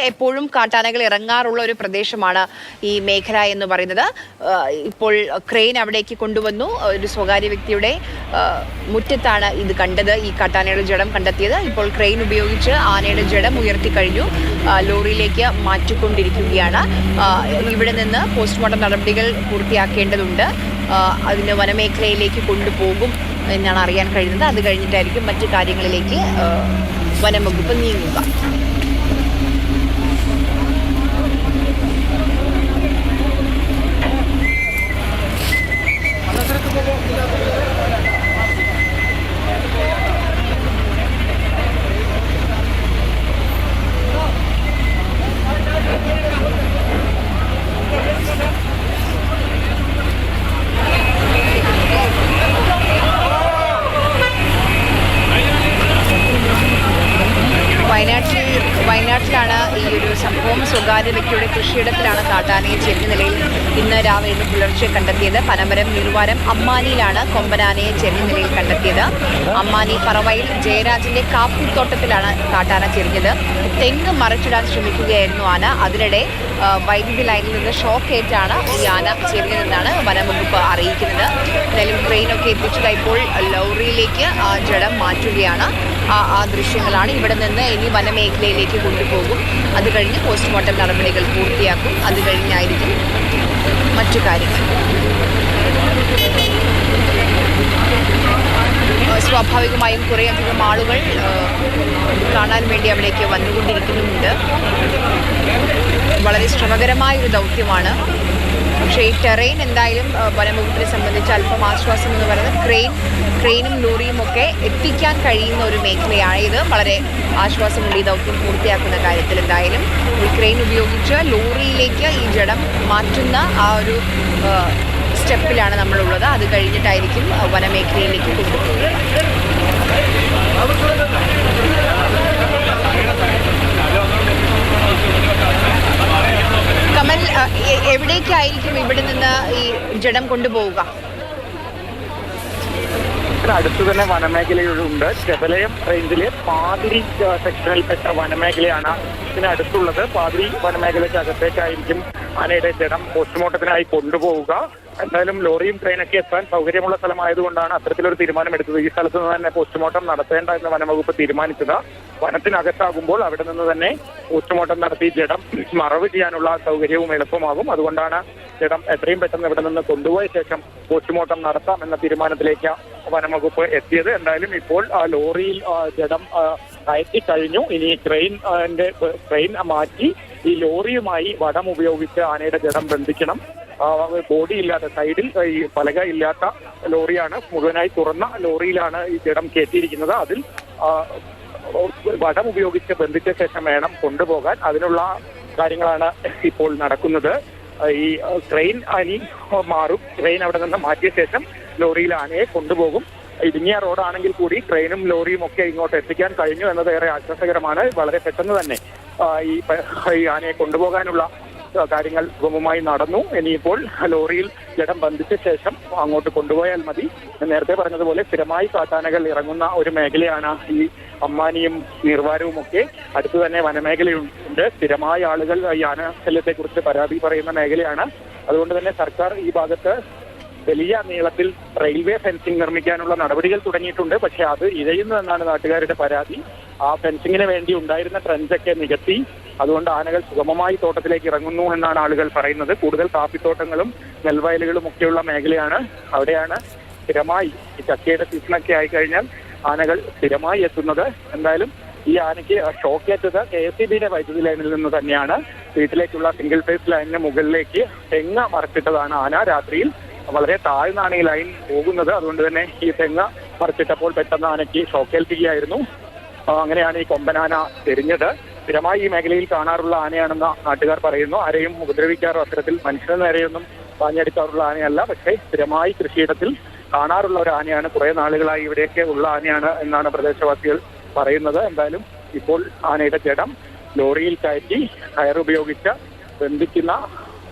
എപ്പോഴും കാട്ടാനകൾ ഇറങ്ങാറുള്ള ഒരു പ്രദേശമാണ് ഈ മേഖല എന്ന് പറയുന്നത്. ഇപ്പോൾ ക്രെയിൻ അവിടേക്ക് കൊണ്ടുവന്നു. ഒരു സ്വകാര്യ വ്യക്തിയുടെ മുറ്റത്താണ് ഇത് കണ്ടത്, ഈ കാട്ടാനയുടെ ജഡം കണ്ടെത്തിയത്. ഇപ്പോൾ ക്രെയിൻ ഉപയോഗിച്ച് ആനയുടെ ജഡം ഉയർത്തിക്കഴിഞ്ഞു, ലോറിയിലേക്ക് മാറ്റിക്കൊണ്ടിരിക്കുകയാണ്. ഇവിടെ നിന്ന് പോസ്റ്റ്മോർട്ടം നടപടികൾ പൂർത്തിയാക്കേണ്ടതുണ്ട്. അതിന് വനമേഖലയിലേക്ക് കൊണ്ടുപോകും എന്നാണ് അറിയാൻ കഴിയുന്നത്. അത് കഴിഞ്ഞിട്ടായിരിക്കും മറ്റു കാര്യങ്ങളിലേക്ക് വനംവകുപ്പ് നീങ്ങുക. വയനാട്ടിലാണ് ഈ ഒരു സംഭവം. സ്വകാര്യ വ്യക്തിയുടെ കൃഷിയിടത്തിലാണ് കാട്ടാനയെ ചെറിയ നിലയിൽ ഇന്ന് രാവിലെ പുലർച്ചെ കണ്ടെത്തിയത്. പനമരം നീർവാരം അമ്മാനിയിലാണ് കൊമ്പനാനയെ ചെറിയ നിലയിൽ കണ്ടെത്തിയത്. അമ്മാനി പറവയിൽ ജയരാജിന്റെ കാപ്പിത്തോട്ടത്തിലാണ് കാട്ടാന ചെരിഞ്ഞത്. തെങ്ങ് മറിച്ചിടാൻ ശ്രമിക്കുകയായിരുന്നു ആന. അതിനിടെ വൈദ്യുതി ലൈനിൽ നിന്ന് ഷോക്കേറ്റാണ് ഈ ആന ചെരിഞ്ഞതെന്നാണ് വനംവകുപ്പ് അറിയിക്കുന്നത്. എന്തായാലും ട്രെയിനൊക്കെ എത്തിച്ചത് ഇപ്പോൾ ലോറിയിലേക്ക് ജഡം മാറ്റുകയാണ്. ആ ദൃശ്യങ്ങളാണ്. ഇവിടെ നിന്ന് ഇനി വനമേഖലയിലേക്ക് കൊണ്ടുപോകും. അത് കഴിഞ്ഞ് പോസ്റ്റ്മോർട്ടം നടപടികൾ പൂർത്തിയാക്കും. അത് കഴിഞ്ഞായിരിക്കും മറ്റു കാര്യങ്ങൾ. സ്വാഭാവികമായും കുറേയധികം ആളുകൾ കാണാൻ വേണ്ടി അവിടേക്ക് വന്നുകൊണ്ടിരിക്കുന്നുമുണ്ട്. വളരെ ശ്രമകരമായ ഒരു ദൗത്യമാണ്. പക്ഷേ ഈ ടെറൈൻ എന്തായാലും വനംവകുപ്പിനെ സംബന്ധിച്ച് അല്പം ആശ്വാസം എന്ന് പറയുന്നത് ക്രെയിനും ലോറിയും ഒക്കെ എത്തിക്കാൻ കഴിയുന്ന ഒരു മേഖലയാണ് ഇത്. വളരെ ആശ്വാസമുണ്ട് ഈ ദൗത്യം പൂർത്തിയാക്കുന്ന കാര്യത്തിൽ. എന്തായാലും ഈ ക്രെയിൻ ഉപയോഗിച്ച് ലോറിയിലേക്ക് ഈ ജഡം മാറ്റുന്ന ആ ഒരു സ്റ്റെപ്പിലാണ് നമ്മളുള്ളത്. അത് കഴിഞ്ഞിട്ടായിരിക്കും വനമേഖലയിലേക്ക് കൊണ്ടുപോകുന്നത്. കമൽ, എവിടേക്കായിരിക്കും ഇവിടെ നിന്ന് ഈ ജഡം കൊണ്ടുപോവുക? അടുത്ത് തന്നെ വനമേഖലയുണ്ട്. ചെബലയം റേഞ്ചിലെ പാതിരി സെക്ഷനിൽപ്പെട്ട വനമേഖലയാണ് ഇതിനടുത്തുള്ളത്. പാതിരി വനമേഖലയ്ക്ക് അകത്തേക്കായിരിക്കും ആനയുടെ ജഡം പോസ്റ്റ്മോർട്ടത്തിനായി കൊണ്ടുപോവുക. എന്തായാലും ലോറിയും ട്രെയിനൊക്കെ എത്താൻ സൗകര്യമുള്ള സ്ഥലമായതുകൊണ്ടാണ് അത്തരത്തിലൊരു തീരുമാനമെടുത്തത്. ഈ സ്ഥലത്ത് നിന്ന് തന്നെ പോസ്റ്റ്മോർട്ടം നടത്തേണ്ട എന്ന് വനംവകുപ്പ് തീരുമാനിച്ചത്. വനത്തിനകത്താകുമ്പോൾ അവിടെ നിന്ന് തന്നെ പോസ്റ്റ്മോർട്ടം നടത്തി ജഡം മറവ് ചെയ്യാനുള്ള സൗകര്യവും എളുപ്പമാകും. അതുകൊണ്ടാണ് ജഡം എത്രയും പെട്ടെന്ന് ഇവിടെ നിന്ന് കൊണ്ടുപോയ ശേഷം പോസ്റ്റ്മോർട്ടം നടത്താം എന്ന തീരുമാനത്തിലേക്ക് വനംവകുപ്പ് എത്തിയത്. എന്തായാലും ഇപ്പോൾ ലോറിയിൽ ജഡം കയറ്റി കഴിഞ്ഞു. ഇനി ട്രെയിൻ മാറ്റി ഈ ലോറിയുമായി വടം ഉപയോഗിച്ച് ആനയുടെ ജഡം ബന്ധിക്കണം. ബോഡി ഇല്ലാത്ത, സൈഡിൽ ഈ പലക ഇല്ലാത്ത ലോറിയാണ്. മുഴുവനായി തുറന്ന ലോറിയിലാണ് ഈ ജഡം കയറ്റിയിരിക്കുന്നത്. അതിൽ വടം ഉപയോഗിച്ച് ബന്ധിച്ച ശേഷം വേണം കൊണ്ടുപോകാൻ. അതിനുള്ള കാര്യങ്ങളാണ് ഇപ്പോൾ നടക്കുന്നത്. ഈ ട്രെയിൻ അനി മാറും. ട്രെയിൻ അവിടെ നിന്ന് മാറ്റിയ ശേഷം ലോറിയിൽ ആനയെ കൊണ്ടുപോകും. ഇടുങ്ങിയ റോഡാണെങ്കിൽ കൂടി ട്രെയിനും ലോറിയും ഒക്കെ ഇങ്ങോട്ട് എത്തിക്കാൻ കഴിഞ്ഞു എന്നത് ഏറെ ആശ്വാസകരമാണ്. വളരെ പെട്ടെന്ന് തന്നെ ഈ ആനയെ കൊണ്ടുപോകാനുള്ള കാര്യങ്ങൾ സുഗമമായി നടന്നു. ഇനിയിപ്പോൾ ലോറിയിൽ ജഡം ബന്ധിച്ച ശേഷം അങ്ങോട്ട് കൊണ്ടുപോയാൽ മതി. നേരത്തെ പറഞ്ഞതുപോലെ സ്ഥിരമായി കാട്ടാനകൾ ഇറങ്ങുന്ന ഒരു മേഖലയാണ് ഈ അമ്മാനിയും നീർവാരവും ഒക്കെ. അടുത്ത് തന്നെ വനമേഖലയുണ്ട്. സ്ഥിരമായ ആളുകൾ ഈ ആനശല്യത്തെക്കുറിച്ച് പരാതി പറയുന്ന മേഖലയാണ്. അതുകൊണ്ട് തന്നെ സർക്കാർ ഈ ഭാഗത്ത് വലിയ നീളത്തിൽ റെയിൽവേ ഫെൻസിംഗ് നിർമ്മിക്കാനുള്ള നടപടികൾ തുടങ്ങിയിട്ടുണ്ട്. പക്ഷെ അത് ഇഴയുന്നു എന്നാണ് നാട്ടുകാരുടെ പരാതി. ആ ഫെൻസിങ്ങിന് വേണ്ടി ഉണ്ടായിരുന്ന ട്രെഞ്ചൊക്കെ നികത്തി. അതുകൊണ്ട് ആനകൾ സുഗമമായി തോട്ടത്തിലേക്ക് ഇറങ്ങുന്നു എന്നാണ് ആളുകൾ പറയുന്നത്. കൂടുതൽ കാപ്പിത്തോട്ടങ്ങളും നെൽവയലുകളും ഒക്കെയുള്ള മേഖലയാണ്. അവിടെയാണ് സ്ഥിരമായി ഈ ചക്കയുടെ സീസണൊക്കെ ആയിക്കഴിഞ്ഞാൽ ആനകൾ സ്ഥിരമായി എത്തുന്നത്. എന്തായാലും ഈ ആനയ്ക്ക് ഷോക്കേറ്റത് KSEBയുടെ വൈദ്യുതി ലൈനിൽ നിന്ന് തന്നെയാണ്. വീട്ടിലേക്കുള്ള സിംഗിൾ ഫേസ് ലൈനിന് മുകളിലേക്ക് തെങ്ങ് മറച്ചിട്ടതാണ് ആന. രാത്രിയിൽ വളരെ താഴ്ന്നാണ് ഈ ലൈൻ പോകുന്നത്. അതുകൊണ്ട് തന്നെ ഈ തെങ്ങ് മറിച്ചിട്ടപ്പോൾ പെട്ടെന്ന് ആനയ്ക്ക് ഷോക്കേൽപ്പിക്കുകയായിരുന്നു. അങ്ങനെയാണ് ഈ കൊമ്പനാന ചെരിഞ്ഞത്. സ്ഥിരമായി ഈ മേഖലയിൽ കാണാറുള്ള ആനയാണെന്ന് നാട്ടുകാർ പറയുന്നു. ആരെയും ഉപദ്രവിക്കാറോ അത്തരത്തിൽ മനുഷ്യന് നേരെയൊന്നും പാഞ്ഞടിക്കാറുള്ള ആനയല്ല. പക്ഷേ സ്ഥിരമായി കൃഷിയിടത്തിൽ കാണാറുള്ള ഒരു ആനയാണ്. കുറെ നാളുകളായി ഇവിടെയൊക്കെ ഉള്ള ആനയാണ് എന്നാണ് പ്രദേശവാസികൾ പറയുന്നത്. എന്തായാലും ഇപ്പോൾ ആനയുടെ ജഡം ലോറിയിൽ കയറ്റി കയറുപയോഗിച്ച് ബന്ധിക്കുന്ന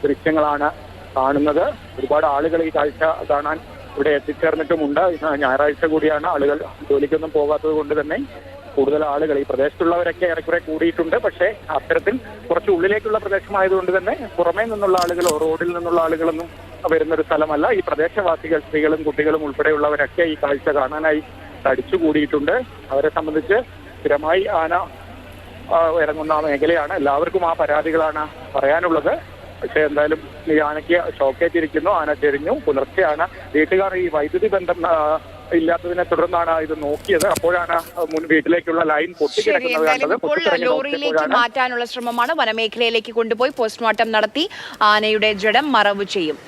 ദൃശ്യങ്ങളാണ് കാണുന്നത്. ഒരുപാട് ആളുകൾ ഈ കാഴ്ച കാണാൻ ഇവിടെ എത്തിച്ചേർന്നിട്ടുമുണ്ട്. ഞായറാഴ്ച കൂടിയാണ്. ആളുകൾ ജോലിക്കൊന്നും പോകാത്തത് കൊണ്ട് തന്നെ കൂടുതൽ ആളുകൾ ഈ പ്രദേശത്തുള്ളവരൊക്കെ ഏറെക്കുറെ കൂടിയിട്ടുണ്ട്. പക്ഷേ അത്തരത്തിൽ കുറച്ച് ഉള്ളിലേക്കുള്ള പ്രദേശമായതുകൊണ്ട് തന്നെ പുറമേ നിന്നുള്ള ആളുകളോ റോഡിൽ നിന്നുള്ള ആളുകളൊന്നും വരുന്നൊരു സ്ഥലമല്ല. ഈ പ്രദേശവാസികൾ, സ്ത്രീകളും കുട്ടികളും ഉൾപ്പെടെയുള്ളവരൊക്കെ ഈ കാഴ്ച കാണാനായി തടിച്ചുകൂടിയിട്ടുണ്ട്. അവരെ സംബന്ധിച്ച് സ്ഥിരമായി ആന ഇറങ്ങുന്ന മേഖലയാണ്. എല്ലാവർക്കും ആ പരാതികളാണ് പറയാനുള്ളത്. പക്ഷേ എന്തായാലും ഈ ആനയ്ക്ക് ഷോക്കേറ്റിരിക്കുന്നു, ആന ചെരിഞ്ഞു. പുലർച്ചെയാണ് വീട്ടുകാർ ഈ വൈദ്യുതി ബന്ധം ഇല്ലാത്തതിനെ തുടർന്നാണ് ഇത് നോക്കിയത്. അപ്പോഴാണ് വീട്ടിലേക്കുള്ള ലൈൻ പൊട്ടിക്കിടക്കുന്നത് കണ്ടത്. ഇപ്പോൾ ലോറിയിലേക്ക് മാറ്റാനുള്ള ശ്രമമാണ്. വനമേഖലയിലേക്ക് കൊണ്ടുപോയി പോസ്റ്റ്മോർട്ടം നടത്തി ആനയുടെ ജഡം മറവ് ചെയ്യും.